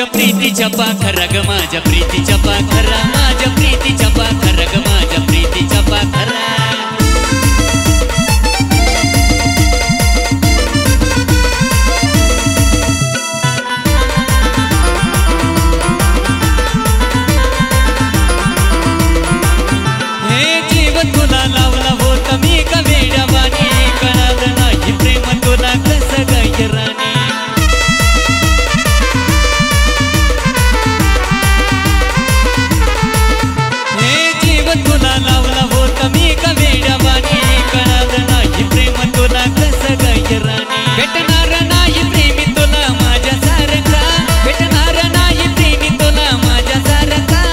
माझ्या प्रीतीच्या पाखरा ग माझ्या प्रीतीच्या पाखरा माझ्या प्रीतीच्या पाखरा ग माझ्या प्रीतीच्या पाखरा हे जीवन तुला लावला होता मी का वेड्यावानी कळालं नाही प्रेम तुला कसं गाय राणी तुला लावला होता मी का वेड्यावानी कळालं नाही प्रेम तुला कसं गाय राणी भेटणार नाही प्रेमी तुला माझ्या सारखा भेटणार नाही प्रेमी तुला माझ्या सारखा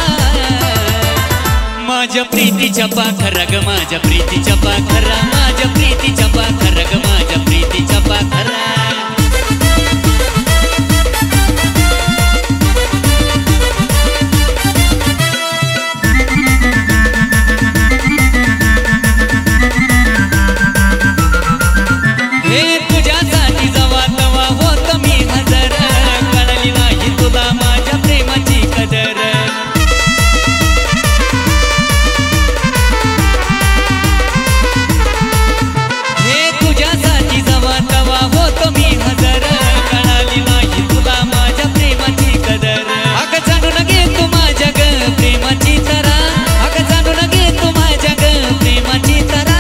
माझ्या प्रीतीच्या पाखरा ग माझ्या प्रीतीच्या पाखरा माझ्या प्रीतीच्या पाखरा ग माझ्या प्रीतीच्या पाखरा हे तुझ्यासाठी जवा तवा होत मी हजर कळली नाही तुला माझ्या प्रेमाची कदर हे तुझ्यासाठी जवा तवा होत मी हजर कळली नाही तुला माझ्या प्रेमाची कदर अग जाणून घे तू माझ्या ग प्रेमाची तरा अग जाणून घे तू माझ्या ग प्रेमाची तरा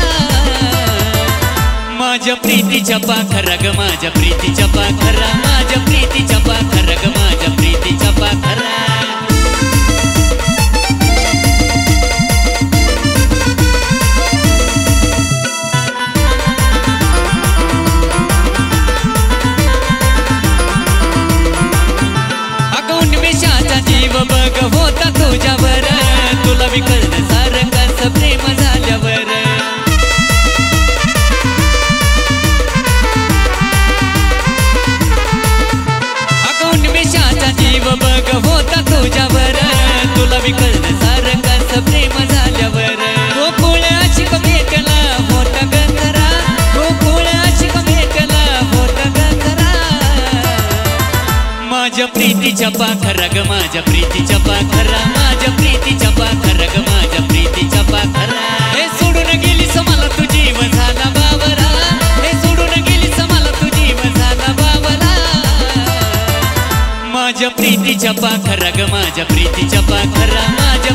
माझ्या प्रीतीच्या पाखरा ग माझ्या प्रीतीच्या पाखरा माझ्या प्रीतीच्या पाखरा ग माझ्या प्रीतीच्या पाखरा अगं उन्मेषाचा जीव बघ होता तुझ्यावर तुला विकलं सारखंच प्रेम झाल्यावर जीव बघ होता तुझ्यावर तुला विकलं सारखंच प्रेम झाल्यावर गोकुळ आशिक भेटला होता ग खरा गोकुळ आशिक भेटला होता ग खरा माझ्या प्रीतीच्या पाखरा ग माझ्या प्रीतीच्या पाखरा माझ्या प्रीतीच्या पाखरा ग माझ्या प्रीतीच्या पाखरा हे सोडून गेलीस मला तू जीव झाला बावरा हे सोडून गेलीस मला तू जीव झाला बावरा माझ्या प्रीतीच्या पाखरा ग माझ्या प्रीतीच्या पाखरा माझ्या